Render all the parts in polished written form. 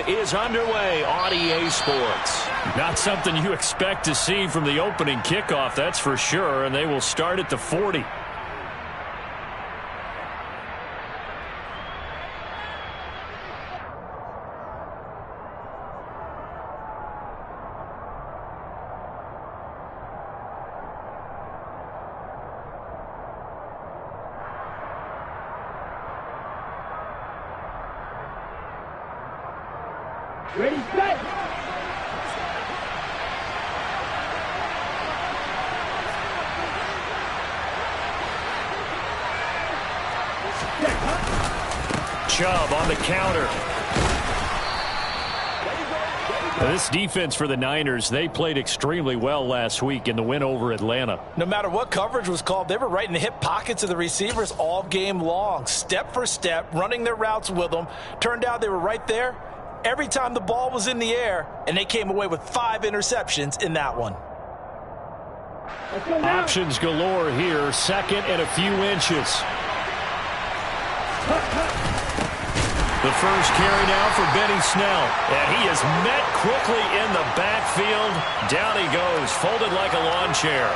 is underway on EA Sports. Not something you expect to see from the opening kickoff, that's for sure, and they will start at the 40. Ready, set! Chubb on the counter. Now, this defense for the Niners, they played extremely well last week in the win over Atlanta. No matter what coverage was called, they were right in the hip pockets of the receivers all game long, step for step, running their routes with them. Turned out they were right there every time the ball was in the air, and they came away with 5 interceptions in that one. Options galore here, second and a few inches. The first carry now for Benny Snell. And he is met quickly in the backfield. Down he goes, folded like a lawn chair.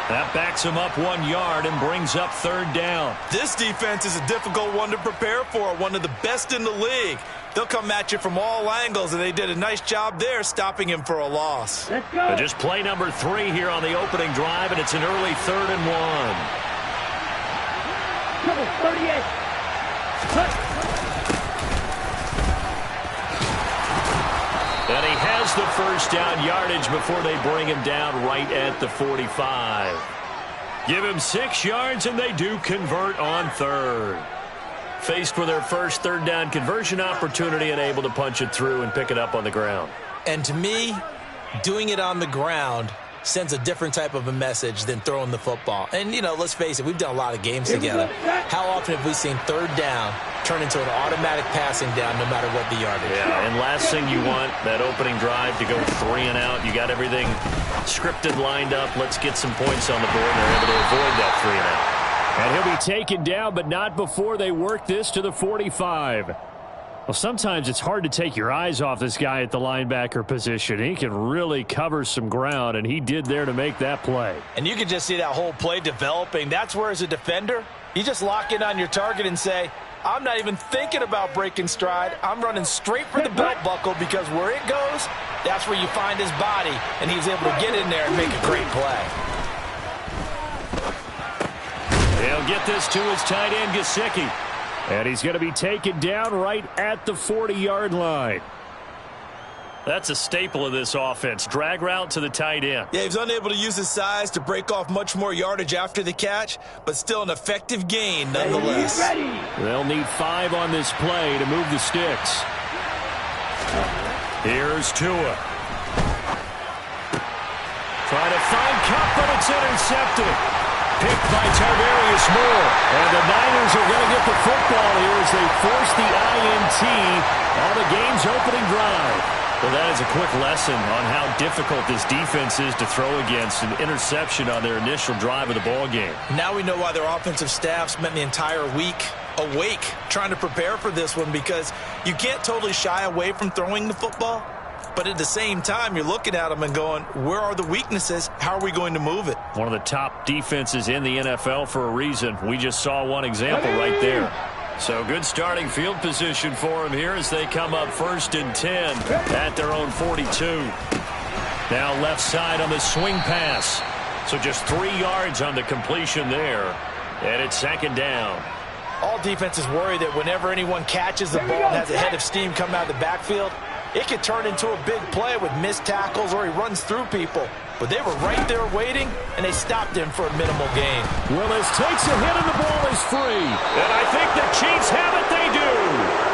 That backs him up 1 yard and brings up third down. This defense is a difficult one to prepare for, one of the best in the league. They'll come at you from all angles, and they did a nice job there stopping him for a loss. Let's go. Just play number 3 here on the opening drive, and it's an early 3rd and 1. Double 38. And he has the first down yardage before they bring him down right at the 45. Give him 6 yards, and they do convert on third. Faced with their first third down conversion opportunity and able to punch it through and pick it up on the ground. And to me, doing it on the ground sends a different type of a message than throwing the football. And, you know, let's face it, we've done a lot of games together. How often have we seen third down turn into an automatic passing down no matter what the yardage? Yeah, and last thing you want, that opening drive to go 3 and out. You got everything scripted, lined up. Let's get some points on the board, and they're able to avoid that 3 and out. And he'll be taken down, but not before they work this to the 45. Well, sometimes it's hard to take your eyes off this guy at the linebacker position. He can really cover some ground, and he did there to make that play. And you can just see that whole play developing. That's where, as a defender, you just lock in on your target and say, I'm not even thinking about breaking stride. I'm running straight for the belt buckle, because where it goes, that's where you find his body, and he's able to get in there and make a great play. He'll get this to his tight end, Gesicki. And he's going to be taken down right at the 40-yard line. That's a staple of this offense. Drag route to the tight end. Yeah, he's unable to use his size to break off much more yardage after the catch, but still an effective gain nonetheless. They'll need 5 on this play to move the sticks. Here's Tua. Trying to find Cup, but it's intercepted. Picked by Tarvarius Moore. And the Niners are going to get the football here as they force the INT on the game's opening drive. Well, that is a quick lesson on how difficult this defense is to throw against. An interception on their initial drive of the ball game. Now we know why their offensive staff spent the entire week awake trying to prepare for this one, because you can't totally shy away from throwing the football. But at the same time, you're looking at them and going, where are the weaknesses? How are we going to move it? One of the top defenses in the NFL for a reason. We just saw one example right there. So good starting field position for them here as they come up 1st and 10 at their own 42. Now left side on the swing pass. So just 3 yards on the completion there. And it's 2nd down. All defenses worry that whenever anyone catches the ball and has a head of steam come out of the backfield, it could turn into a big play with missed tackles or he runs through people. But they were right there waiting, and they stopped him for a minimal gain. Willis takes a hit, and the ball is free. And I think the Chiefs have it. They do.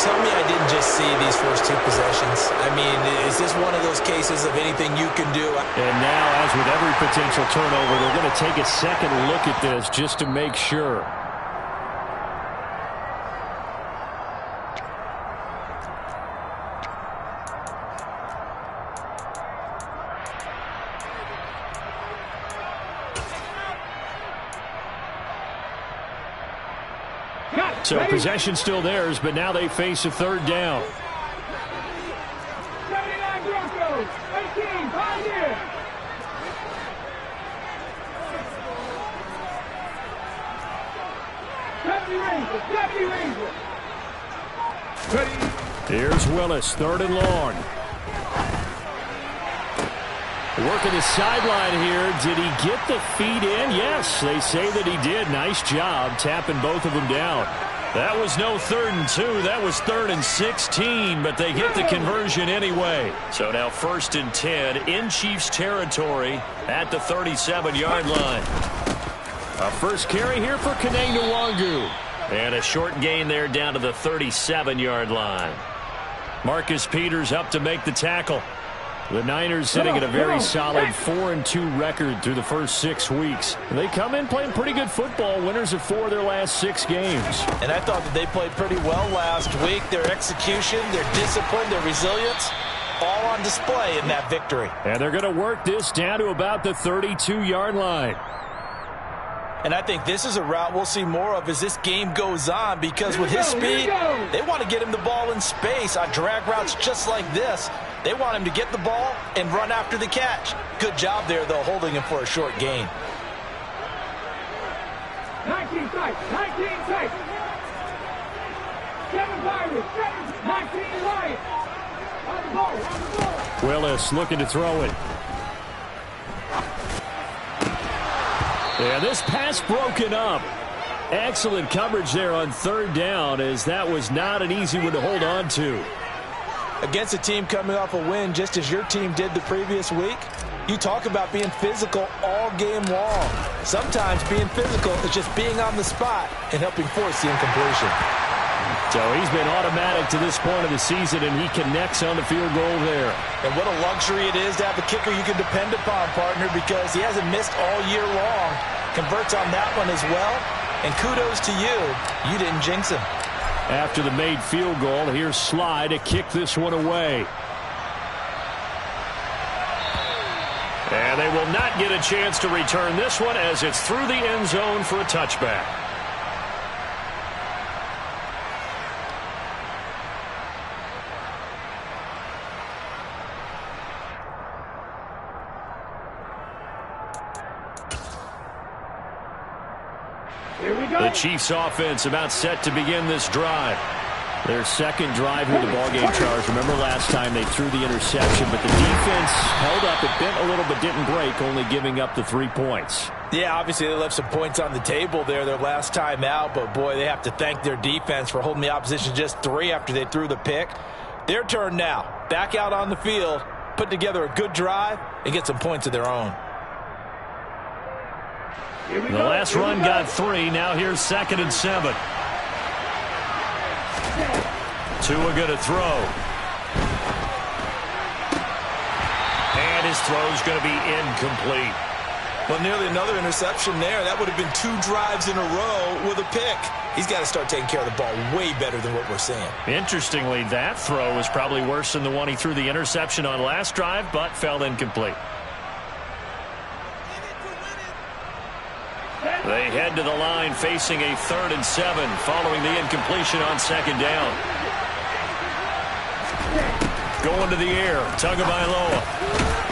Tell me I didn't just see these first 2 possessions. I mean, is this one of those cases of anything you can do? And now, as with every potential turnover, they're going to take a second look at this just to make sure. So possession still theirs, but now they face a 3rd down. 18, 5 years. Deputy Ranger. Here's Willis, 3rd and long. Working the sideline here. Did he get the feet in? Yes, they say that he did. Nice job tapping both of them down. That was no 3rd and 2. That was 3rd and 16, but they get the conversion anyway. So now 1st and 10 in Chiefs territory at the 37-yard line. A first carry here for Kene Nwangu. And a short gain there down to the 37-yard line. Marcus Peters up to make the tackle. The Niners sitting at a very solid 4-2 record through the first 6 weeks. They come in playing pretty good football, winners of 4 of their last 6 games. And I thought that they played pretty well last week. Their execution, their discipline, their resilience, all on display in that victory. And they're going to work this down to about the 32-yard line. And I think this is a route we'll see more of as this game goes on, because with his speed, they want to get him the ball in space on drag routes just like this. They want him to get the ball and run after the catch. Good job there, though, holding him for a short gain. 19 sight, 19 sight. 7 Pirates, 19 Lions. On the ball, on the ball. Willis looking to throw it. Yeah, this pass broken up. Excellent coverage there on 3rd down, as that was not an easy one to hold on to. Against a team coming off a win just as your team did the previous week, you talk about being physical all game long. Sometimes being physical is just being on the spot and helping force the incompletion. So he's been automatic to this point of the season, and he connects on the field goal there. And what a luxury it is to have a kicker you can depend upon, partner, because he hasn't missed all year long. Converts on that one as well. And kudos to you. You didn't jinx him. After the made field goal, here's Sly to kick this one away. And they will not get a chance to return this one, as it's through the end zone for a touchback. The Chiefs offense about set to begin this drive. Their second drive here, the ballgame, Charles. Remember last time they threw the interception, but the defense held up. It bent a little but didn't break, only giving up the 3 points. Yeah, obviously they left some points on the table there their last time out, but boy, they have to thank their defense for holding the opposition just 3 after they threw the pick. Their turn now. Back out on the field, put together a good drive, and get some points of their own. The last run got 3. Now here's 2nd and 7. Tua going to throw. And his throw's going to be incomplete. Well, nearly another interception there. That would have been 2 drives in a row with a pick. He's got to start taking care of the ball way better than what we're seeing. Interestingly, that throw was probably worse than the one he threw the interception on last drive, but fell incomplete. They head to the line facing a 3rd and 7 following the incompletion on 2nd down. Going to the air. Tagovailoa.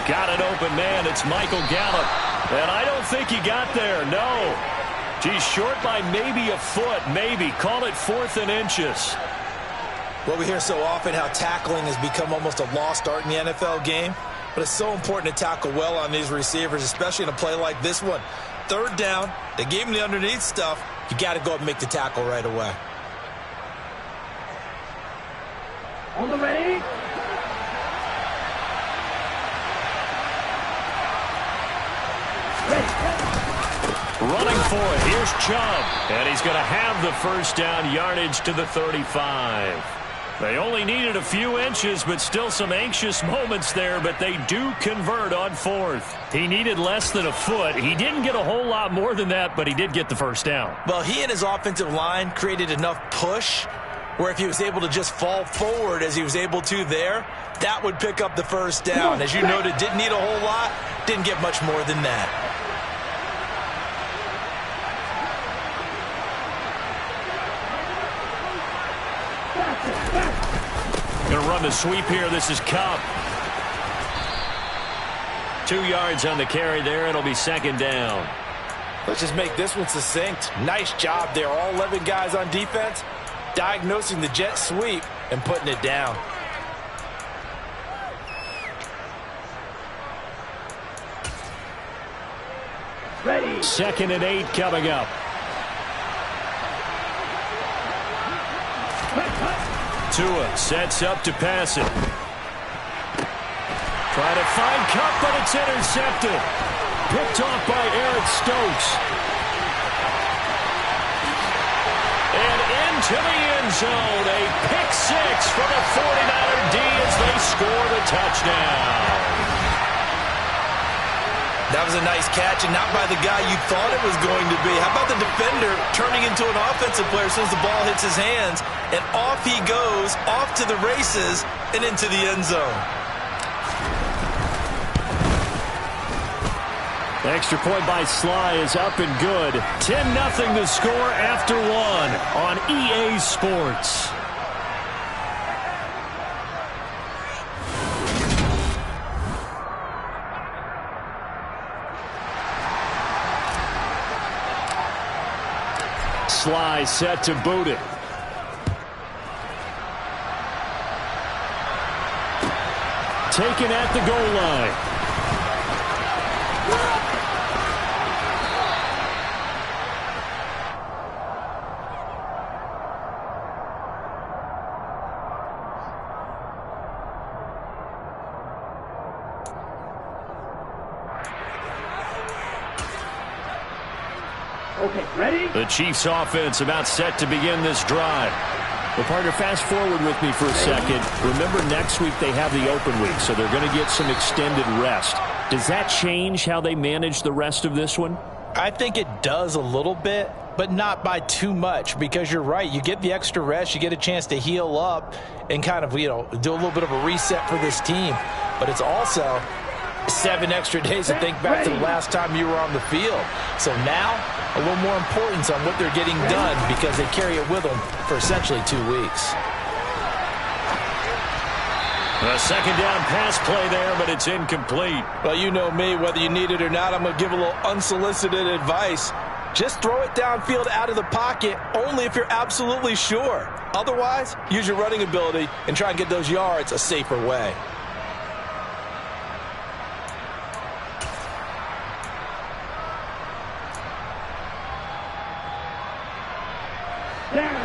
Got an open man. It's Michael Gallup. And I don't think he got there. No. He's short by maybe a foot. Maybe. Call it 4th and inches. Well, we hear so often how tackling has become almost a lost art in the NFL game. But it's so important to tackle well on these receivers, especially in a play like this one. 3rd down, they gave him the underneath stuff. You got to go up and make the tackle right away. On the ready. Running for it. Here's Chubb. And he's going to have the first down, yardage to the 35. They only needed a few inches, but still some anxious moments there, but they do convert on 4th. He needed less than a foot. He didn't get a whole lot more than that, but he did get the first down. Well, he and his offensive line created enough push where if he was able to just fall forward as he was able to there, that would pick up the first down. As you noted, didn't need a whole lot, didn't get much more than that. Going to run the sweep here. This is Cobb. 2 yards on the carry there. It'll be second down. Let's just make this one succinct. Nice job there. All 11 guys on defense diagnosing the jet sweep and putting it down. Ready. 2nd and 8 coming up. Tua sets up to pass it. Try to find Cup, but it's intercepted. Picked off by Eric Stokes. And into the end zone. A pick six for the 49er D as they score the touchdown. That was a nice catch, and not by the guy you thought it was going to be. How about the defender turning into an offensive player as soon as the ball hits his hands, and off he goes, off to the races, and into the end zone. Extra point by Sly is up and good. 10-0 the score after one on EA Sports. Sly set to boot it. Taken at the goal line. Okay, ready? The Chiefs offense about set to begin this drive. Well, partner, fast forward with me for a second. Remember, next week they have the open week, so they're going to get some extended rest. Does that change how they manage the rest of this one? I think it does a little bit, but not by too much, because you're right. You get the extra rest, you get a chance to heal up and kind of, do a little bit of a reset for this team. But it's also 7 extra days to think back to the last time you were on the field. So now, a little more importance on what they're getting done because they carry it with them for essentially 2 weeks. A second down pass play there, but it's incomplete. Well, you know me, whether you need it or not, I'm going to give a little unsolicited advice. Just throw it downfield out of the pocket only if you're absolutely sure. Otherwise, use your running ability and try and get those yards a safer way.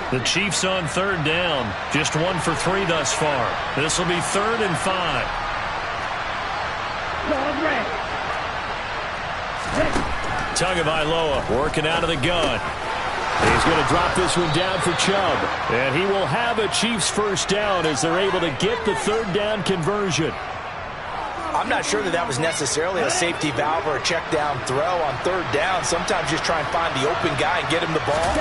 The Chiefs on 3rd down. Just 1 for 3 thus far. This will be 3rd and 5. Tagovailoa working out of the gun. He's going to drop this one down for Chubb. And he will have a Chiefs first down as they're able to get the 3rd down conversion. I'm not sure that was necessarily a safety valve or a check down throw on 3rd down. Sometimes just try and find the open guy and get him the ball.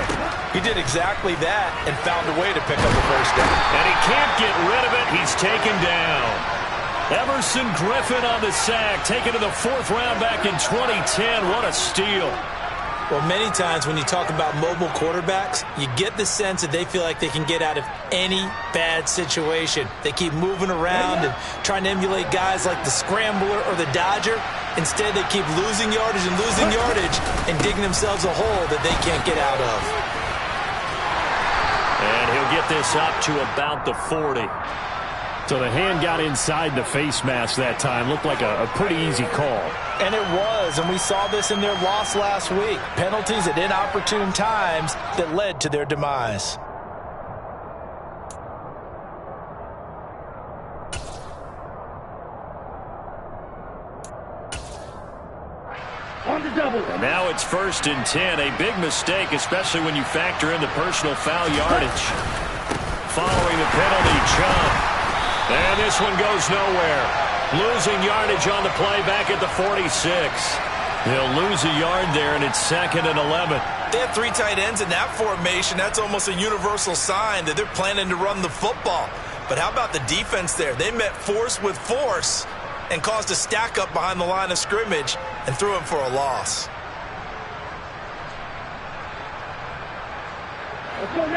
He did exactly that and found a way to pick up the first down. And he can't get rid of it. He's taken down. Emerson Griffin on the sack, taken to the 4th round back in 2010. What a steal. Well, many times when you talk about mobile quarterbacks, you get the sense that they feel like they can get out of any bad situation. They keep moving around and trying to emulate guys like the Scrambler or the Dodger. Instead, they keep losing yardage and digging themselves a hole that they can't get out of. And he'll get this up to about the 40. So the hand got inside the face mask that time. Looked like a pretty easy call. And it was, and we saw this in their loss last week. Penalties at inopportune times that led to their demise. On the double. And now it's 1st and 10. A big mistake, especially when you factor in the personal foul yardage. Following the penalty, Chubb. And this one goes nowhere. Losing yardage on the play back at the 46. They'll lose a yard there, and it's 2nd and 11. They have 3 tight ends in that formation. That's almost a universal sign that they're planning to run the football. But how about the defense there? They met force with force and caused a stack up behind the line of scrimmage and threw him for a loss.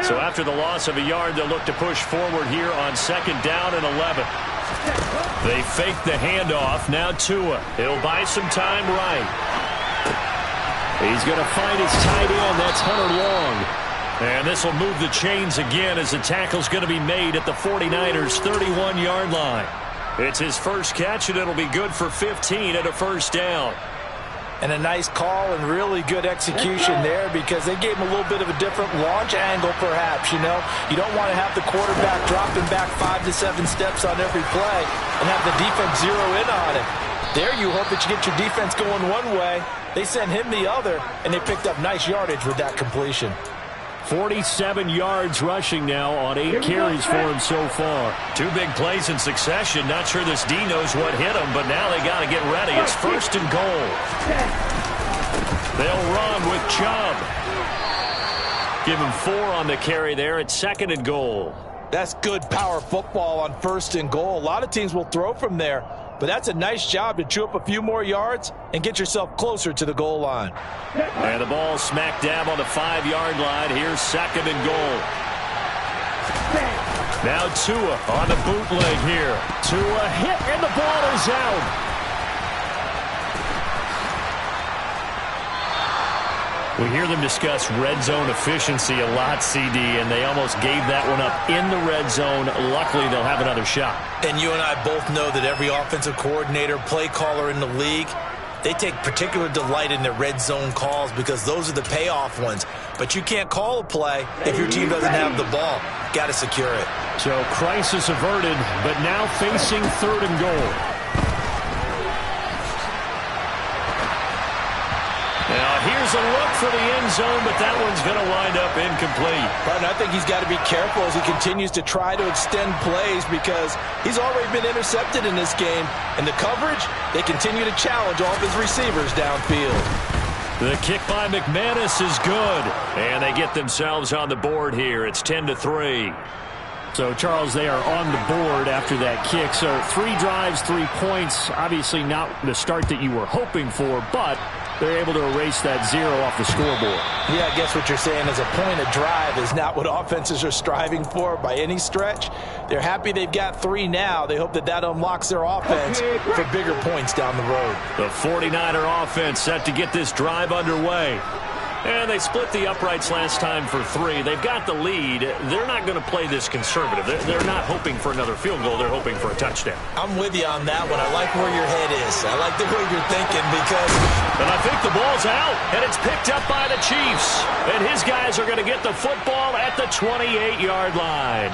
So after the loss of a yard, they'll look to push forward here on 2nd down and 11. They fake the handoff. Now Tua. He'll buy some time right. He's going to find his tight end. That's Hunter Long. And this will move the chains again as the tackle's going to be made at the 49ers' 31-yard line. It's his first catch, and it'll be good for 15 at a first down. And a nice call and really good execution there because they gave him a little bit of a different launch angle perhaps, you know. You don't want to have the quarterback dropping back 5 to 7 steps on every play and have the defense zero in on it. There you hope that you get your defense going one way. They sent him the other, and they picked up nice yardage with that completion. 47 yards rushing now on 8 carries for him so far. 2 big plays in succession. Not sure this D knows what hit him, but now they got to get ready. It's first and goal. They'll run with Chubb. Give him 4 on the carry there. It's second and goal. That's good power football on first and goal. A lot of teams will throw from there, but that's a nice job to chew up a few more yards and get yourself closer to the goal line. And the ball smack dab on the 5-yard line. Here's second and goal. Now Tua on the bootleg here. Tua hit, and the ball is out. We hear them discuss red zone efficiency a lot, CD, and they almost gave that one up in the red zone. Luckily, they'll have another shot. And you and I both know that every offensive coordinator, play caller in the league, they take particular delight in their red zone calls because those are the payoff ones. But you can't call a play if your team doesn't have the ball. Got to secure it. So crisis averted, but now facing third and goal. Now here's a look for the end zone, but that one's going to wind up incomplete. But I think he's got to be careful as he continues to try to extend plays because he's already been intercepted in this game. And the coverage, they continue to challenge all of his receivers downfield. The kick by McManus is good. And they get themselves on the board here. It's 10-3. So, Charles, they are on the board after that kick. So 3 drives, 3 points. Obviously not the start that you were hoping for, but they're able to erase that 0 off the scoreboard. Yeah, I guess what you're saying is a point of drive is not what offenses are striving for by any stretch. They're happy they've got 3 now. They hope that that unlocks their offense for bigger points down the road. The 49er offense set to get this drive underway. And they split the uprights last time for 3. They've got the lead. They're not going to play this conservative. They're not hoping for another field goal. They're hoping for a touchdown. I'm with you on that one. I like where your head is. I like the way you're thinking because... And I think the ball's out, and it's picked up by the Chiefs. And his guys are going to get the football at the 28-yard line.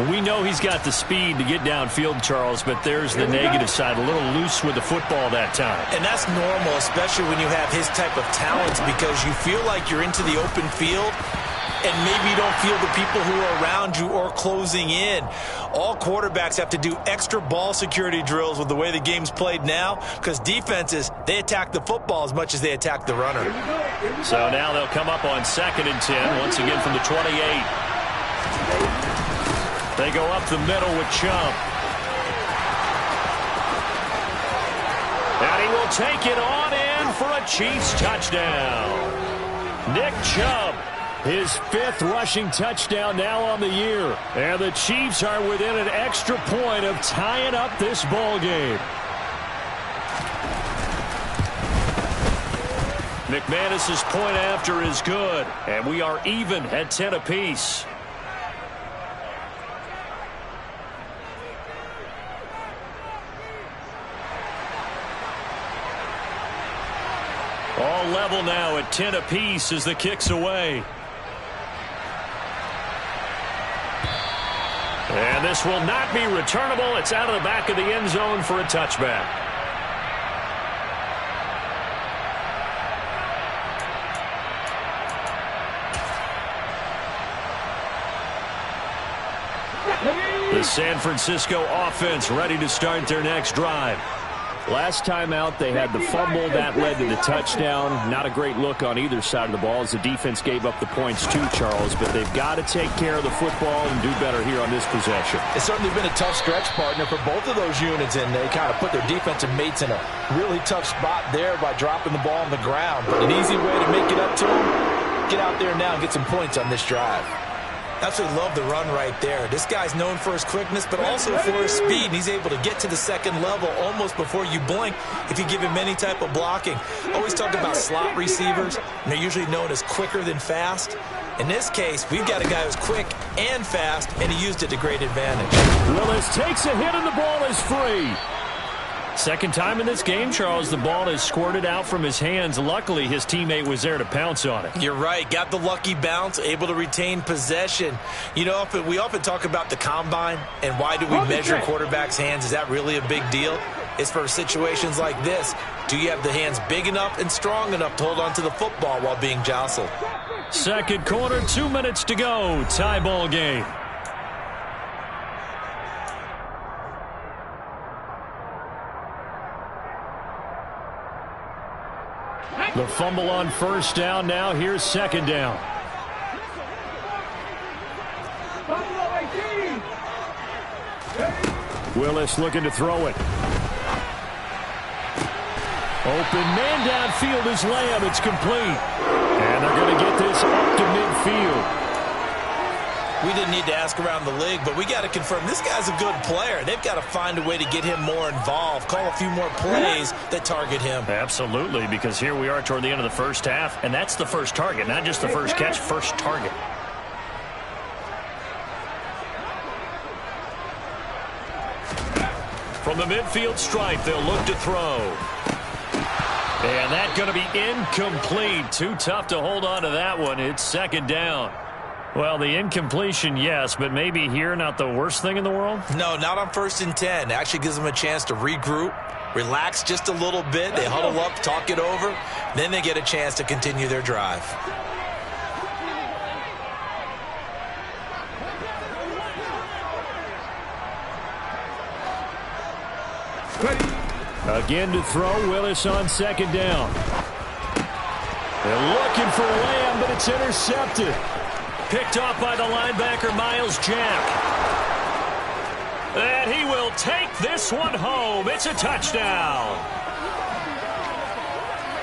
We know he's got the speed to get downfield, Charles, but there's the negative side. A little loose with the football that time. And that's normal, especially when you have his type of talents, because you feel like you're into the open field and maybe you don't feel the people who are around you or closing in. All quarterbacks have to do extra ball security drills with the way the game's played now because defenses, they attack the football as much as they attack the runner. So now they'll come up on 2nd and 10, once again from the 28. They go up the middle with Chubb. And he will take it on in for a Chiefs touchdown. Nick Chubb, his 5th rushing touchdown now on the year. And the Chiefs are within an extra point of tying up this ball game. McManus's point after is good. And we are even at 10 apiece. All level now at 10 apiece as the kick's away. And this will not be returnable. It's out of the back of the end zone for a touchback. The San Francisco offense ready to start their next drive. Last time out, they had the fumble. That led to the touchdown. Not a great look on either side of the ball as the defense gave up the points too, Charles. But they've got to take care of the football and do better here on this possession. It's certainly been a tough stretch, partner, for both of those units, and they kind of put their defensive mates in a really tough spot there by dropping the ball on the ground. But an easy way to make it up to them, get out there now and get some points on this drive. Absolutely love the run right there. This guy's known for his quickness, but also for his speed. And he's able to get to the second level almost before you blink if you give him any type of blocking. Always talk about slot receivers, and they're usually known as quicker than fast. In this case, we've got a guy who's quick and fast, and he used it to great advantage. Willis takes a hit, and the ball is free. Second time in this game, Charles, the ball has squirted out from his hands. Luckily, his teammate was there to pounce on it. You're right. Got the lucky bounce, able to retain possession. You know, we often talk about the combine and why do we measure quarterbacks' hands. Is that really a big deal? It's for situations like this. Do you have the hands big enough and strong enough to hold on to the football while being jostled? Second quarter, 2 minutes to go. Tie ball game. The fumble on first down. Now here's second down. Willis looking to throw it. Open man downfield is Lamb. It's complete. And they're going to get this up to midfield. We didn't need to ask around the league, but we got to confirm this guy's a good player. They've got to find a way to get him more involved, call a few more plays that target him. Absolutely, because here we are toward the end of the first half, and that's the first target, not just the first catch, first target. From the midfield stripe, they'll look to throw. And that's going to be incomplete. Too tough to hold on to that one. It's second down. Well, the incompletion, yes, but maybe here not the worst thing in the world? No, not on 1st and 10. It actually gives them a chance to regroup, relax just a little bit. They huddle up, talk it over. Then they get a chance to continue their drive. Again to throw, Willis on second down. They're looking for Lamb, but it's intercepted. Picked off by the linebacker, Miles Jack. And he will take this one home. It's a touchdown.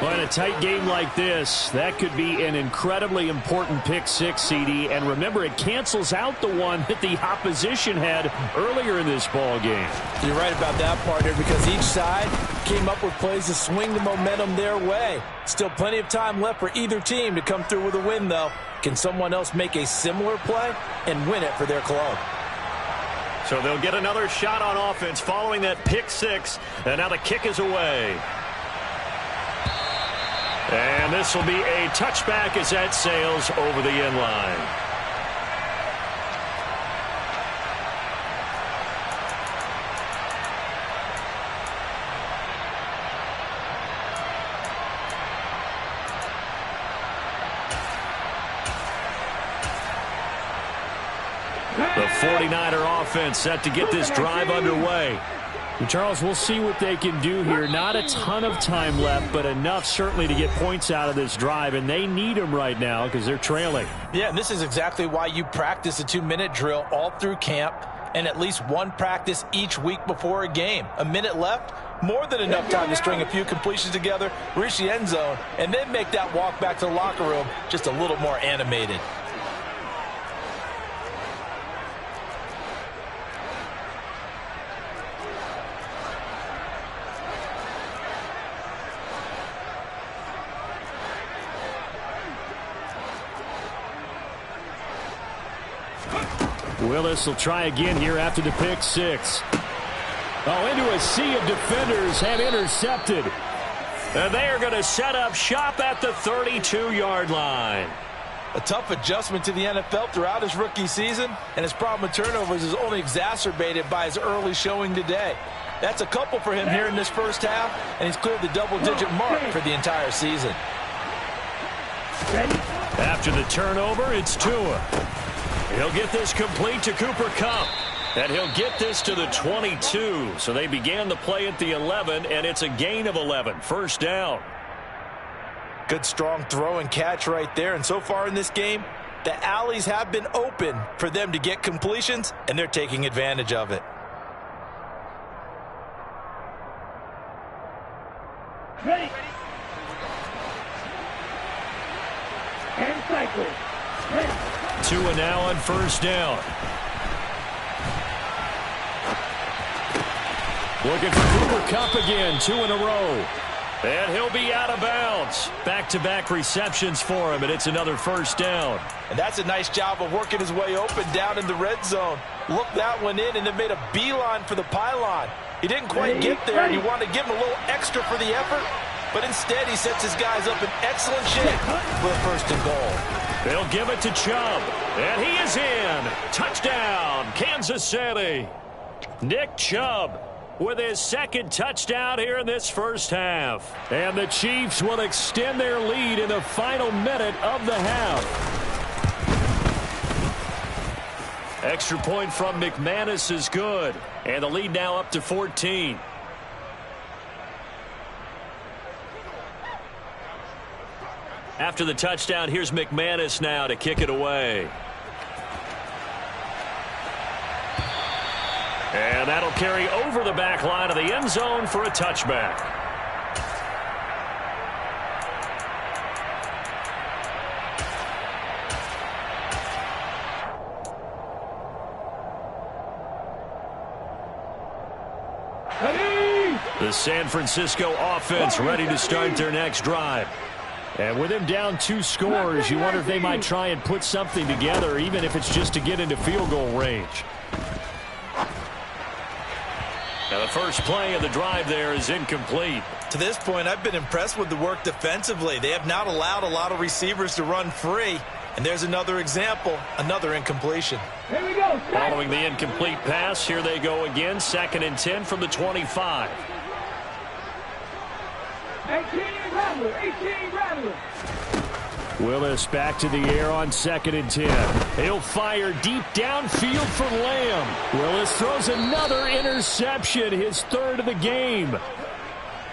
Well, in a tight game like this, that could be an incredibly important pick six, CD. And remember, it cancels out the one that the opposition had earlier in this ball game. You're right about that, partner, because each side came up with plays to swing the momentum their way. Still plenty of time left for either team to come through with a win, though. Can someone else make a similar play and win it for their club? So they'll get another shot on offense following that pick six. And now the kick is away. And this will be a touchback as that sails over the end line. The 49er offense set to get this drive underway. And Charles, we'll see what they can do here. Not a ton of time left, but enough certainly to get points out of this drive, and they need them right now because they're trailing. Yeah, and this is exactly why you practice a 2-minute drill all through camp and at least one practice each week before a game. A minute left, more than enough time to string a few completions together, reach the end zone, and then make that walk back to the locker room just a little more animated. Willis will try again here after the pick six. Oh, into a sea of defenders and intercepted. And they are going to set up shop at the 32-yard line. A tough adjustment to the NFL throughout his rookie season, and his problem with turnovers is only exacerbated by his early showing today. That's a couple for him here in this first half, and he's cleared the double-digit mark for the entire season. After the turnover, it's Tua. He'll get this complete to Cooper Kupp. And he'll get this to the 22. So they began the play at the 11, and it's a gain of 11. First down. Good strong throw and catch right there. And so far in this game, the alleys have been open for them to get completions, and they're taking advantage of it. Ready. And cycle. Ready. Tua now on first down. Looking for Cooper Kupp again, 2 in a row. And he'll be out of bounds. Back-to-back receptions for him, and it's another first down. And that's a nice job of working his way open down in the red zone. Looked that one in and then made a beeline for the pylon. He didn't quite get there, and you want to give him a little extra for the effort, but instead he sets his guys up in excellent shape for a first and goal. They'll give it to Chubb, and he is in. Touchdown, Kansas City. Nick Chubb with his second touchdown here in this first half. And the Chiefs will extend their lead in the final minute of the half. Extra point from McManus is good. And the lead now up to 14. After the touchdown, here's McManus now to kick it away. And that'll carry over the back line of the end zone for a touchback. The San Francisco offense ready to start their next drive. And with him down 2 scores, you wonder if they might try and put something together, even if it's just to get into field goal range. Now the first play of the drive there is incomplete. To this point, I've been impressed with the work defensively. They have not allowed a lot of receivers to run free. And there's another example, another incompletion. Here we go. Following the incomplete pass, here they go again. 2nd and 10 from the 25. 18 Rattler, 18 Rattler. Willis back to the air on 2nd and 10. He'll fire deep downfield for Lamb. Willis throws another interception, his 3rd of the game.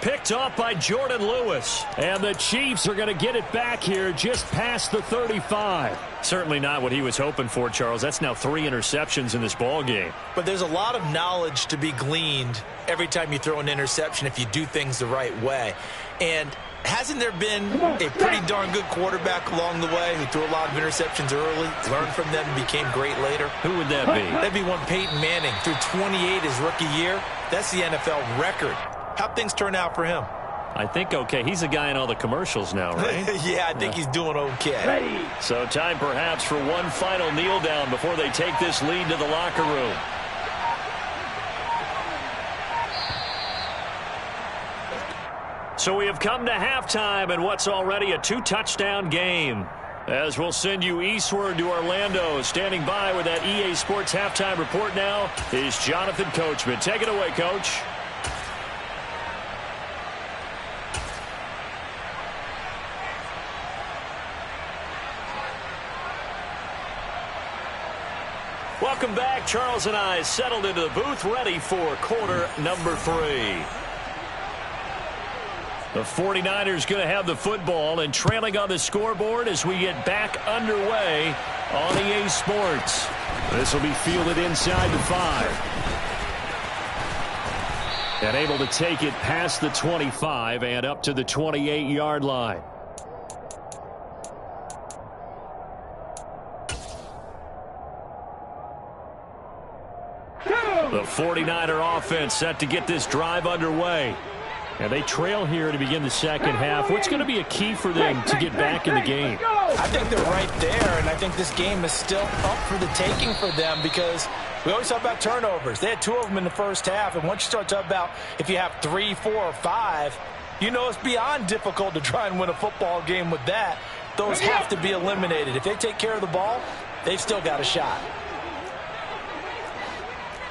Picked off by Jordan Lewis. And the Chiefs are going to get it back here just past the 35. Certainly not what he was hoping for, Charles. That's now 3 interceptions in this ball game. But there's a lot of knowledge to be gleaned every time you throw an interception if you do things the right way. And hasn't there been a pretty darn good quarterback along the way who threw a lot of interceptions early, learned from them, and became great later? Who would that be? That'd be one Peyton Manning. Threw 28 his rookie year. That's the NFL record. How'd things turn out for him? I think okay. He's a guy in all the commercials now, right? Yeah, I think he's doing okay. So time perhaps for one final kneel down before they take this lead to the locker room. So we have come to halftime in what's already a 2-touchdown game. As we'll send you eastward to Orlando. Standing by with that EA Sports halftime report now is Jonathan Coachman. Take it away, Coach. Welcome back. Charles and I settled into the booth, ready for quarter number 3. The 49ers going to have the football and trailing on the scoreboard as we get back underway on EA Sports. This will be fielded inside the 5. And able to take it past the 25 and up to the 28-yard line. The 49er offense set to get this drive underway. And they trail here to begin the second half. What's going to be a key for them to get back in the game? I think they're right there, and I think this game is still up for the taking for them because we always talk about turnovers. They had 2 of them in the first half, and once you start talking about if you have 3, 4, or 5, you know it's beyond difficult to try and win a football game with that. Those have to be eliminated. If they take care of the ball, they've still got a shot.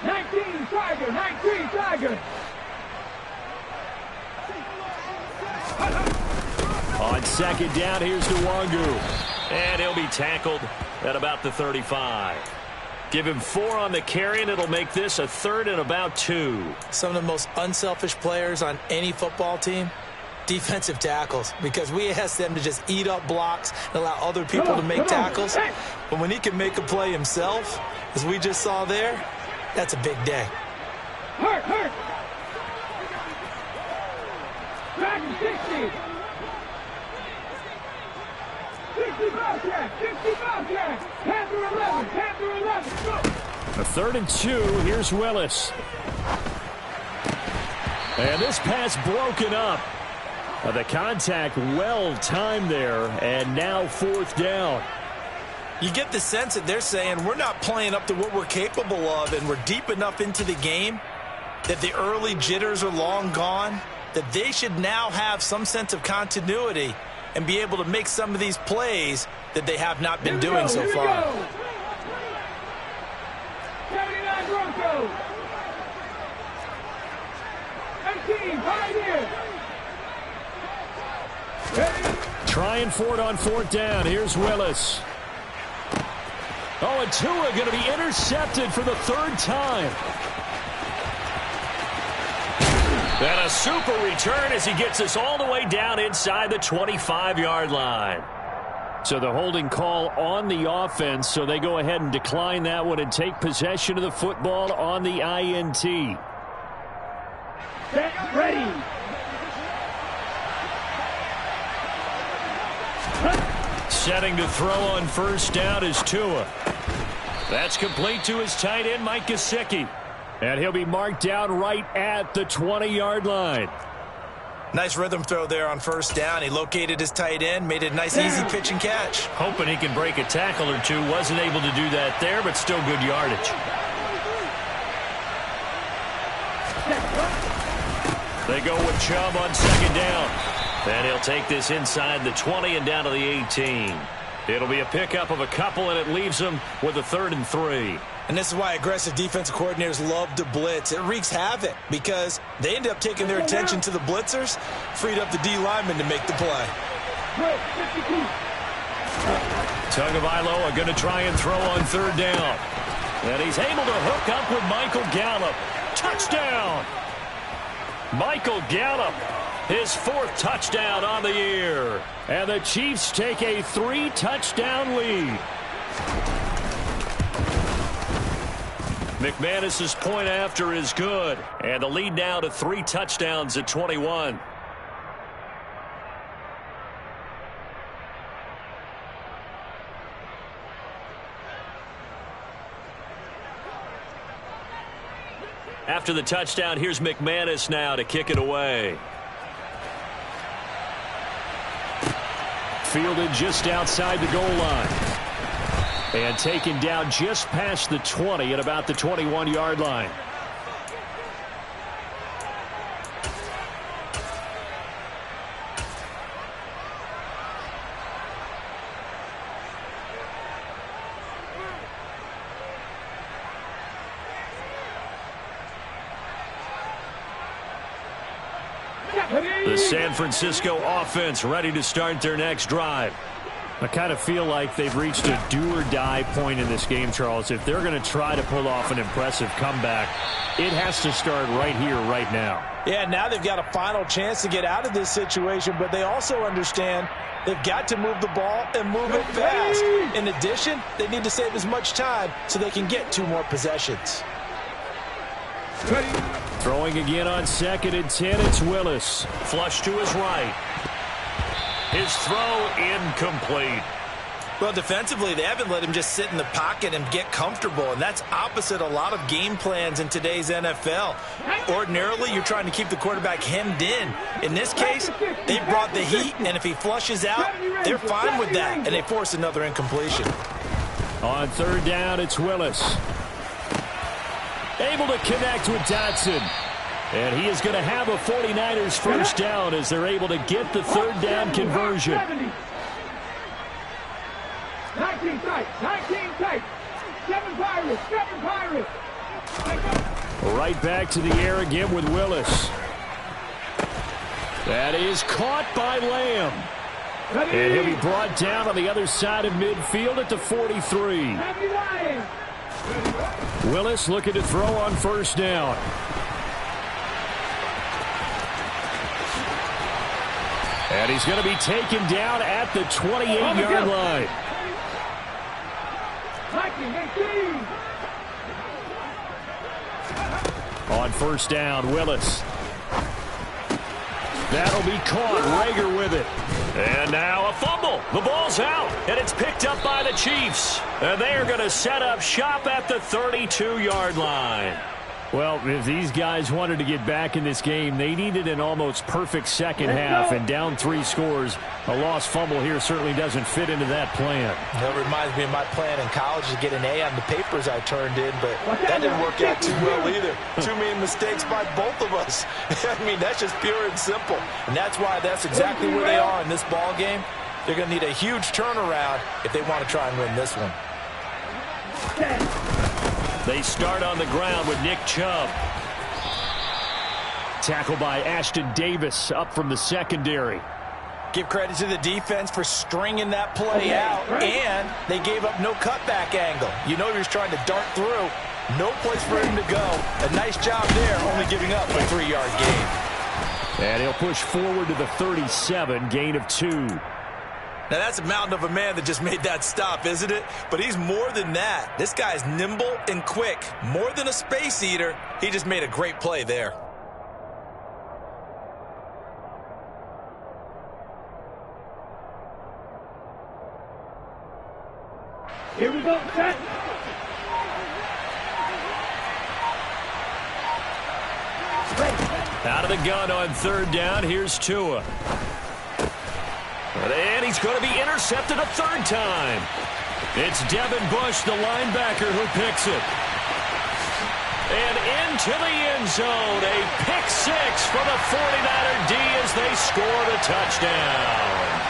19 Tiger, 19 Tiger. On second down, here's Nwangu. And he'll be tackled at about the 35. Give him 4 on the carry, and it'll make this a 3rd and about 2. Some of the most unselfish players on any football team, defensive tackles, because we ask them to just eat up blocks and allow other people to make tackles. But when he can make a play himself, as we just saw there, that's a big day. Hurt, hurt. Back to 60. 60 Bobcat, 60 Bobcat. through 11. 10 through 11. Go. A 3rd and 2. Here's Willis. And this pass broken up. The contact well timed there, and now 4th down. You get the sense that they're saying we're not playing up to what we're capable of, and we're deep enough into the game that the early jitters are long gone, that they should now have some sense of continuity and be able to make some of these plays that they have not been doing so far. 79 Broncos. 18, Pioneers. Trying for it on 4th down. Here's Willis. Oh, and Tua going to be intercepted for the 3rd time. And a super return as he gets us all the way down inside the 25-yard line. So the holding call on the offense, so they go ahead and decline that one and take possession of the football on the INT. Get ready. Setting to throw on 1st down is Tua. That's complete to his tight end, Mike Gesicki. And he'll be marked down right at the 20-yard line. Nice rhythm throw there on 1st down. He located his tight end, made it a nice, easy pitch and catch. Hoping he can break a tackle or two. Wasn't able to do that there, but still good yardage. They go with Chubb on 2nd down. And he'll take this inside the 20 and down to the 18. It'll be a pickup of a couple, and it leaves them with a 3rd and 3. And this is why aggressive defensive coordinators love to blitz. It wreaks havoc because they end up taking their attention to the blitzers, freed up the D lineman to make the play. Tagovailoa are going to try and throw on 3rd down. And he's able to hook up with Michael Gallup. Touchdown! Michael Gallup, his 4th touchdown on the year. And the Chiefs take a 3-touchdown lead. McManus's point after is good. And the lead now to 3 touchdowns at 21. After the touchdown, here's McManus now to kick it away. Fielded just outside the goal line. And taken down just past the 20 at about the 21-yard line. The San Francisco offense ready to start their next drive. I kind of feel like they've reached a do-or-die point in this game, Charles. If they're going to try to pull off an impressive comeback, it has to start right here, right now. Yeah, now they've got a final chance to get out of this situation, but they also understand they've got to move the ball and move it fast. In addition, they need to save as much time so they can get 2 more possessions. Throwing again on 2nd and 10, it's Willis. Flush to his right. His throw incomplete. Well, defensively, they haven't let him just sit in the pocket and get comfortable, and that's opposite a lot of game plans in today's NFL. Ordinarily, you're trying to keep the quarterback hemmed in. In this case, they brought the heat, and if he flushes out, they're fine with that, and they force another incompletion. On 3rd down, it's Willis. Able to connect with Dotson. And he is going to have a 49ers 1st down as they're able to get the 3rd down conversion. 19 tight, 19 tight. 7 Pirates, 7 Pirates. Right back to the air again with Willis. That is caught by Lamb. And he'll be brought down on the other side of midfield at the 43. Willis looking to throw on 1st down. And he's going to be taken down at the 28-yard line. On 1st down, Willis. That'll be caught. Rager with it. And now a fumble. The ball's out, and it's picked up by the Chiefs. And they're going to set up shop at the 32-yard line. Well, if these guys wanted to get back in this game, they needed an almost perfect second half, and down 3 scores. A lost fumble here certainly doesn't fit into that plan. That reminds me of my plan in college to get an A on the papers I turned in, but that didn't work out too well either. Too many mistakes by both of us. I mean, that's just pure and simple. And that's why that's exactly where they are in this ball game. They're going to need a huge turnaround if they want to try and win this one. They start on the ground with Nick Chubb. Tackled by Ashton Davis up from the secondary. Give credit to the defense for stringing that play out, and they gave up no cutback angle. You know he was trying to dart through. No place for him to go. A nice job there, only giving up a 3-yard gain. And he'll push forward to the 37, gain of 2. Now, that's a mountain of a man that just made that stop, isn't it? But he's more than that. This guy's nimble and quick. More than a space eater, he just made a great play there. Here we go, set. Out of the gun on 3rd down. Here's Tua. And he's going to be intercepted a 3rd time. It's Devin Bush, the linebacker, who picks it. And into the end zone, a pick 6 for the 49er D as they score the touchdown.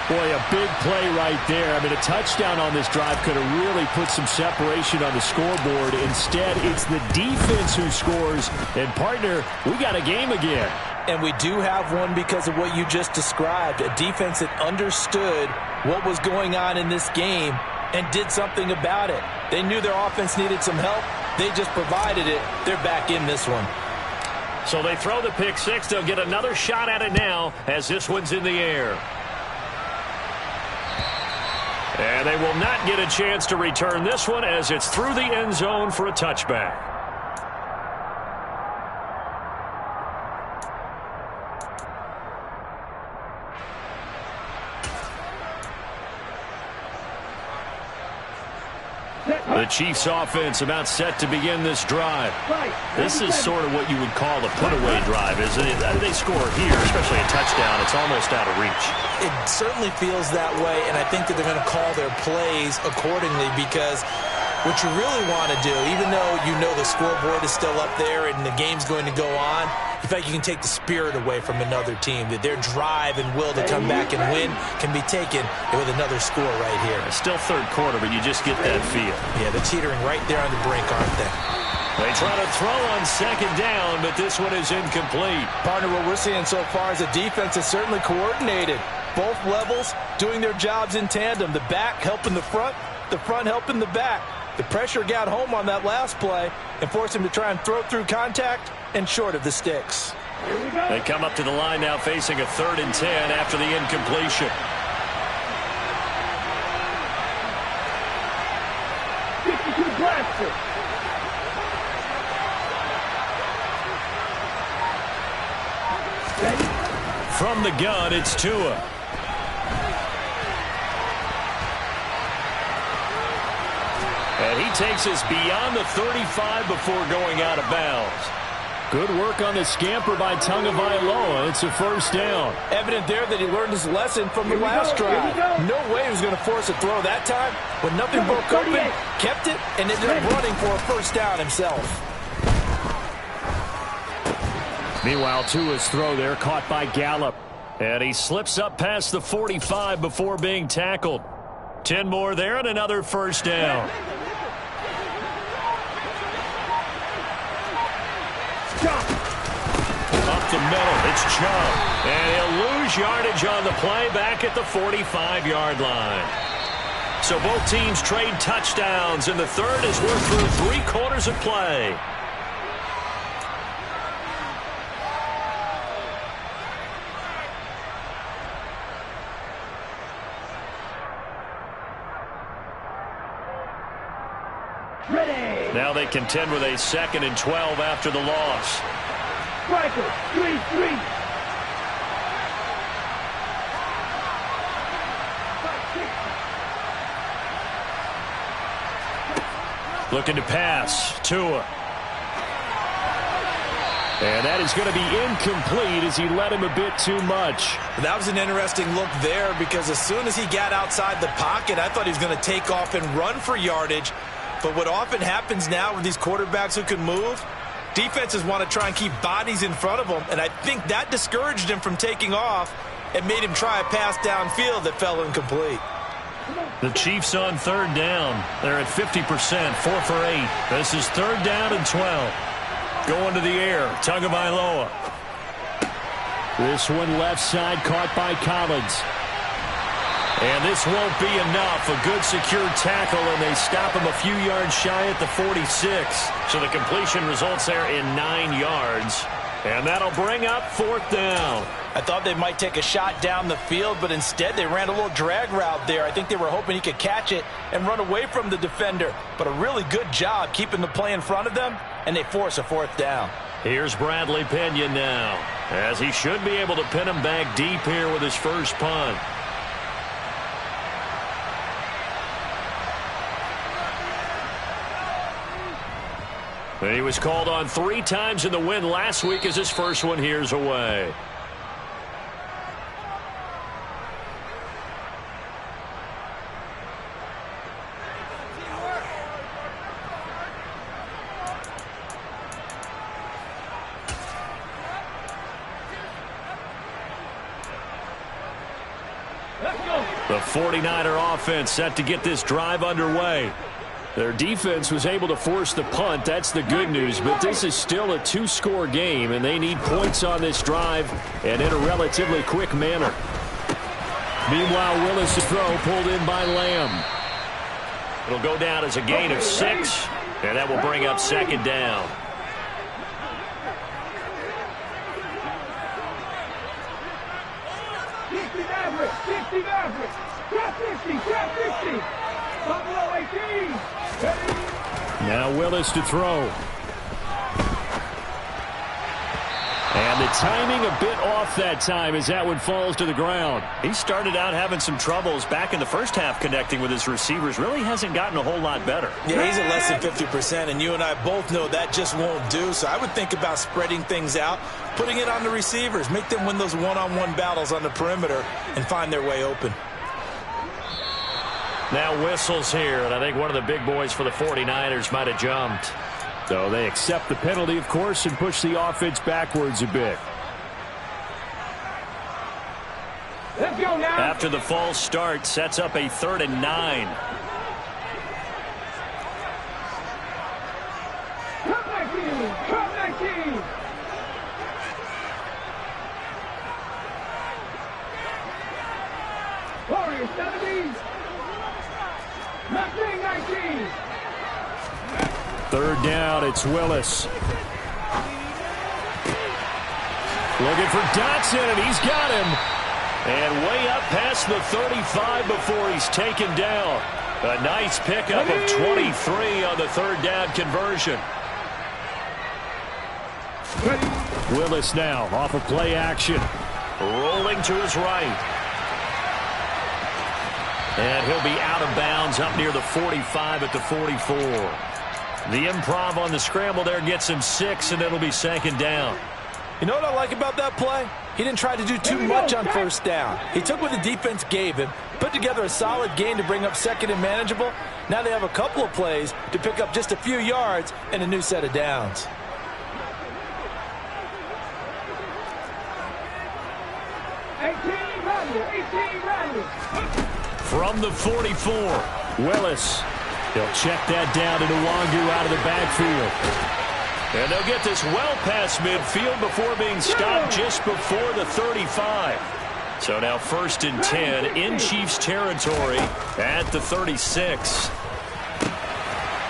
Boy, a big play right there. I mean, a touchdown on this drive could have really put some separation on the scoreboard. Instead, it's the defense who scores. And, partner, we got a game again. And we do have one because of what you just described, a defense that understood what was going on in this game and did something about it. They knew their offense needed some help. They just provided it. They're back in this one. So they throw the pick 6. They'll get another shot at it now as this one's in the air. And they will not get a chance to return this one as it's through the end zone for a touchback. The Chiefs offense about set to begin this drive. This is sort of what you would call a put-away drive, isn't it? They score here, especially a touchdown. It's almost out of reach. It certainly feels that way, and I think that they're going to call their plays accordingly because what you really want to do, even though you know the scoreboard is still up there and the game's going to go on, in fact, you can take the spirit away from another team, that their drive and will to come back and win can be taken with another score right here. It's still 3rd quarter, but you just get that feel. Yeah, they're teetering right there on the brink, aren't they? They try to throw on 2nd down, but this one is incomplete. Partner, what we're seeing so far is a defense that's certainly coordinated. Both levels doing their jobs in tandem. The back helping the front helping the back. The pressure got home on that last play and forced him to try and throw through contact and short of the sticks. They come up to the line now facing a 3rd and 10 after the incompletion. From the gun, it's Tua. And he takes us beyond the 35 before going out of bounds. Good work on the scamper by Tagovailoa. It's a 1st down. Evident there that he learned his lesson from the last drive. No way he was going to force a throw that time. When nothing broke open, kept it, and ended up running for a 1st down himself. Meanwhile, Tua's throw there caught by Gallup. And he slips up past the 45 before being tackled. 10 more there and another 1st down. Up the middle, it's Chubb. And he'll lose yardage on the play back at the 45-yard line. So both teams trade touchdowns in the 3rd as we're through 3 quarters of play. Now they contend with a 2nd and 12 after the loss. Striker, 3-3. Looking to pass. Tua. And that is going to be incomplete as he led him a bit too much. That was an interesting look there because as soon as he got outside the pocket, I thought he was going to take off and run for yardage. But what often happens now with these quarterbacks who can move, defenses want to try and keep bodies in front of them, and I think that discouraged him from taking off and made him try a pass downfield that fell incomplete. The Chiefs on third down. They're at 50%, 4 for 8. This is third down and 12. Going to the air, Tagovailoa. This one left side caught by Collins. And this won't be enough. A good secure tackle, and they stop him a few yards shy at the 46. So the completion results there in 9 yards. And that'll bring up fourth down. I thought they might take a shot down the field, but instead they ran a little drag route there. I think they were hoping he could catch it and run away from the defender. But a really good job keeping the play in front of them, and they force a fourth down. Here's Bradley Pinion now, as he should be able to pin him back deep here with his first punt. He was called on 3 times in the win last week as his first one here's away. The 49er offense set to get this drive underway. Their defense was able to force the punt. That's the good news, but this is still a 2-score game, and they need points on this drive and in a relatively quick manner. Meanwhile, Willis to throw, pulled in by Lamb. It'll go down as a gain of 6, and that will bring up second down. Now Willis to throw. And the timing a bit off that time as that one falls to the ground. He started out having some troubles back in the first half connecting with his receivers. Really hasn't gotten a whole lot better. Yeah, he's at less than 50%, and you and I both know that just won't do. So I would think about spreading things out, putting it on the receivers, make them win those one-on-one battles on the perimeter and find their way open. Now whistles here, and I think one of the big boys for the 49ers might have jumped. So they accept the penalty, of course, and push the offense backwards a bit. Let's go now. After the false start, sets up a 3rd and 9. Come 19. Come 19. Warriors 70. 19. 3rd down, it's Willis. Looking for Dotson, and he's got him. And way up past the 35 before he's taken down. A nice pickup of 23 on the 3rd down conversion. Willis now off of play action. Rolling to his right. And he'll be out of bounds up near the 45 at the 44. The improv on the scramble there gets him 6, and it'll be 2nd down. You know what I like about that play? He didn't try to do too much on 1st down. He took what the defense gave him, put together a solid game to bring up 2nd and manageable. Now they have a couple of plays to pick up just a few yards and a new set of downs. From the 44, Willis. He'll check that down to Nwangu out of the backfield. And they'll get this well past midfield before being stopped just before the 35. So now 1st and 10 in Chiefs territory at the 36.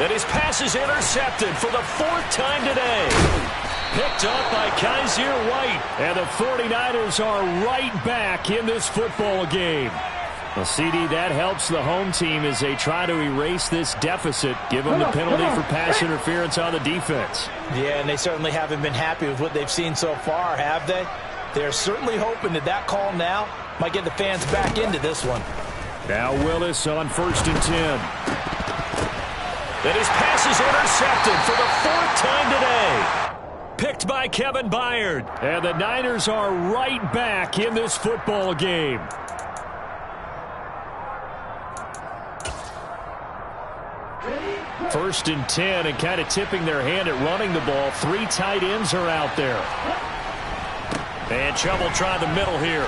And his pass is intercepted for the 4th time today. Picked up by Kaiser White. And the 49ers are right back in this football game. Well, CD, that helps the home team as they try to erase this deficit, give them the penalty for pass interference on the defense. Yeah, and they certainly haven't been happy with what they've seen so far, have they? They're certainly hoping that that call now might get the fans back into this one. Now Willis on 1st and 10. And his pass is intercepted for the 4th time today. Picked by Kevin Byard. And the Niners are right back in this football game. First and 10, and kind of tipping their hand at running the ball. 3 tight ends are out there. And Chubb will try the middle here.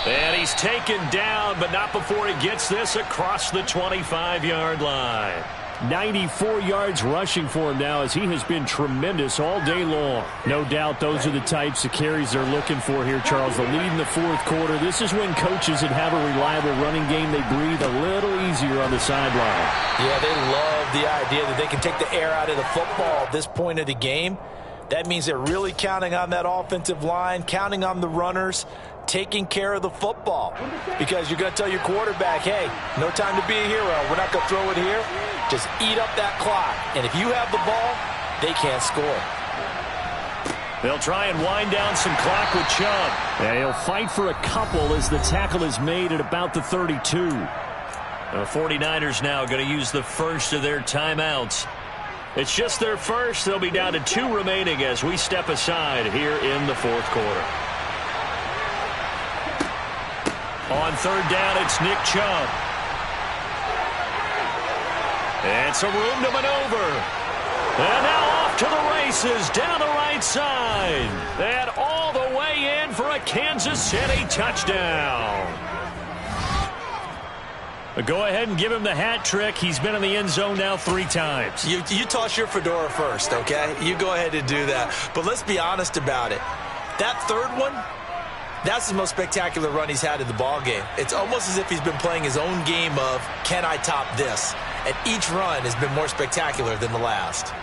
And he's taken down, but not before he gets this across the 25-yard line. 94 yards rushing for him now, as he has been tremendous all day long. No doubt those are the types of carries they're looking for here, Charles. The lead in the 4th quarter. This is when coaches that have a reliable running game, they breathe a little easier on the sideline. Yeah, they love the idea that they can take the air out of the football at this point of the game. That means they're really counting on that offensive line, counting on the runners, taking care of the football. Because you're going to tell your quarterback, hey, no time to be a hero. We're not going to throw it here. Just eat up that clock. And if you have the ball, they can't score. They'll try and wind down some clock with Chubb. And he'll fight for a couple as the tackle is made at about the 32. The 49ers now going to use the first of their timeouts. It's just their first. They'll be down to 2 remaining as we step aside here in the 4th quarter. On 3rd down, it's Nick Chubb. And some room to maneuver. And now off to the races down the right side. And all the way in for a Kansas City touchdown. Go ahead and give him the hat trick. He's been in the end zone now 3 times. You toss your fedora first, okay? You go ahead and do that. But let's be honest about it. That 3rd one, that's the most spectacular run he's had in the ball game. It's almost as if he's been playing his own game of, can I top this? And each run has been more spectacular than the last.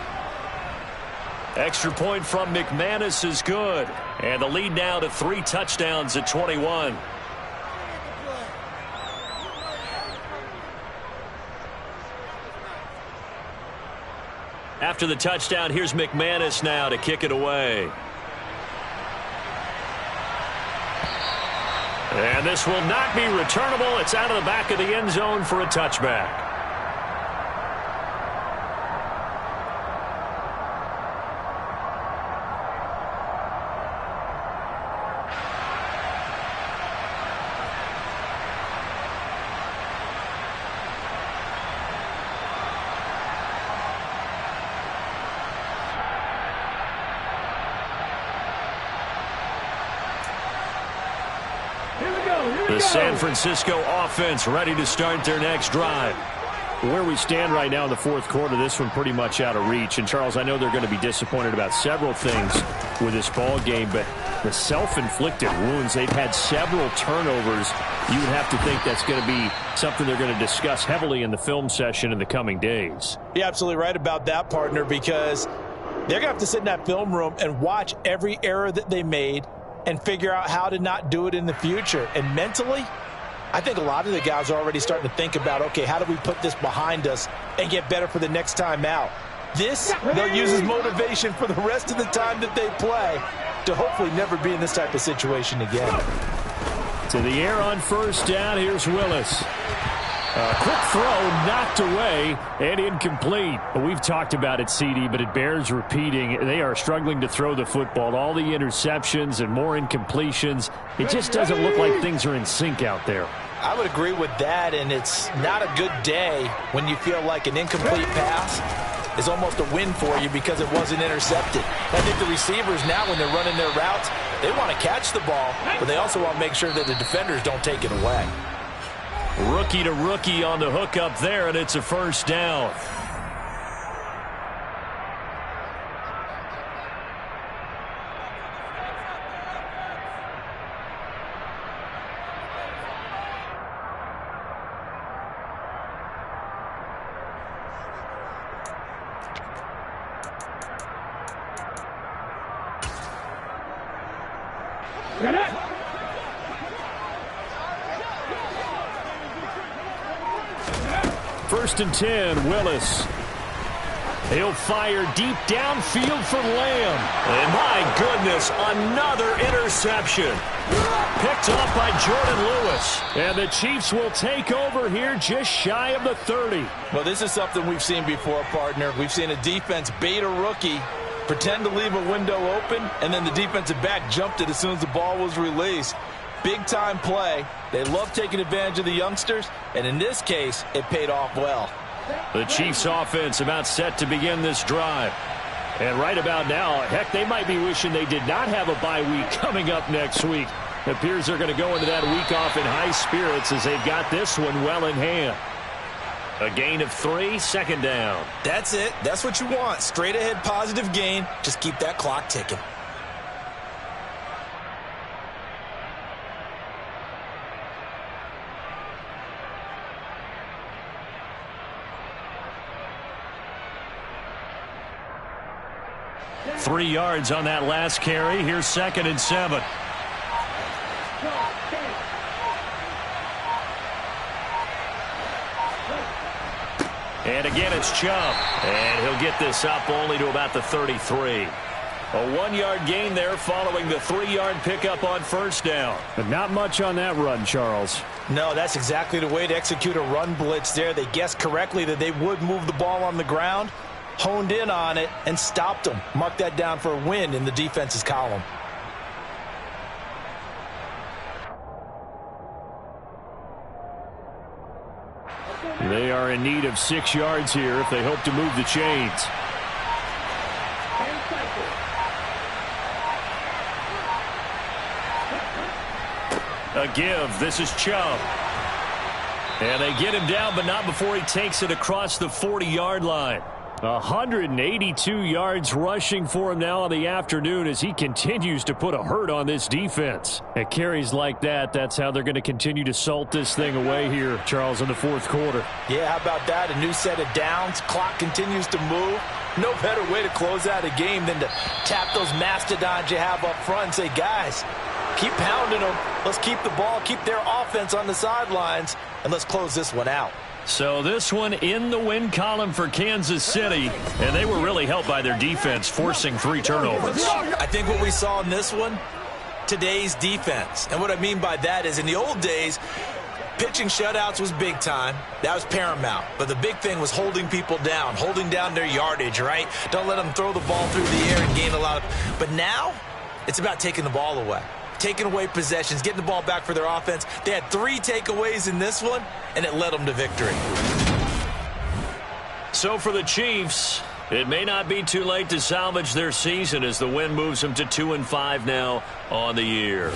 Extra point from McManus is good. And the lead now to 3 touchdowns at 21. After the touchdown, here's McManus now to kick it away. And this will not be returnable. It's out of the back of the end zone for a touchback. The San Francisco offense ready to start their next drive. Where we stand right now in the 4th quarter, this one pretty much out of reach. And, Charles, I know they're going to be disappointed about several things with this ball game, but the self-inflicted wounds, they've had several turnovers. You would have to think that's going to be something they're going to discuss heavily in the film session in the coming days. You're absolutely right about that, partner, because they're going to have to sit in that film room and watch every error that they made and figure out how to not do it in the future. And mentally, I think a lot of the guys are already starting to think about, okay, how do we put this behind us and get better for the next time out? This, they'll use as motivation for the rest of the time that they play to hopefully never be in this type of situation again. To the air on 1st down, here's Willis. A quick throw knocked away and incomplete. We've talked about it, CD, but it bears repeating. They are struggling to throw the football. All the interceptions and more incompletions. It just doesn't look like things are in sync out there. I would agree with that, and it's not a good day when you feel like an incomplete pass is almost a win for you because it wasn't intercepted. I think the receivers now, when they're running their routes, they want to catch the ball, but they also want to make sure that the defenders don't take it away. Rookie to rookie on the hook up there, and it's a 1st down. First and 10, Willis. He'll fire deep downfield for Lamb. And my goodness, another interception. Picked off by Jordan Lewis. And the Chiefs will take over here just shy of the 30. Well, this is something we've seen before, partner. We've seen a defense bait a rookie, pretend to leave a window open, and then the defensive back jumped it as soon as the ball was released. Big-time play. They love taking advantage of the youngsters, and in this case, it paid off well. The Chiefs offense about set to begin this drive. And right about now, heck, they might be wishing they did not have a bye week coming up next week. It appears they're going to go into that week off in high spirits as they've got this one well in hand. A gain of 3, second down. That's it. That's what you want. Straight ahead positive gain. Just keep that clock ticking. Three yards on that last carry. Here's 2nd and 7. And again, it's Chubb. And he'll get this up only to about the 33. A 1-yard gain there following the 3-yard pickup on first down. But not much on that run, Charles. No, that's exactly the way to execute a run blitz there. They guessed correctly that they would move the ball on the ground, honed in on it, and stopped them. Mark that down for a win in the defense's column. They are in need of 6 yards here if they hope to move the chains. A give. This is Chubb. And they get him down, but not before he takes it across the 40-yard line. 182 yards rushing for him now on the afternoon as he continues to put a hurt on this defense. At carries like that, that's how they're going to continue to salt this thing away here, Charles, in the fourth quarter. Yeah, how about that? A new set of downs. Clock continues to move. No better way to close out a game than to tap those mastodons you have up front and say, guys, keep pounding them. Let's keep the ball, keep their offense on the sidelines, and let's close this one out. So this one in the win column for Kansas City, and they were really helped by their defense, forcing 3 turnovers. I think what we saw in this one, today's defense. And what I mean by that is in the old days, pitching shutouts was big time. That was paramount. But the big thing was holding people down, holding down their yardage, right? Don't let them throw the ball through the air and gain a lot of. But now, it's about taking the ball away. Taking away possessions, getting the ball back for their offense. They had 3 takeaways in this one, and it led them to victory. So for the Chiefs, it may not be too late to salvage their season as the win moves them to 2-5 now on the year.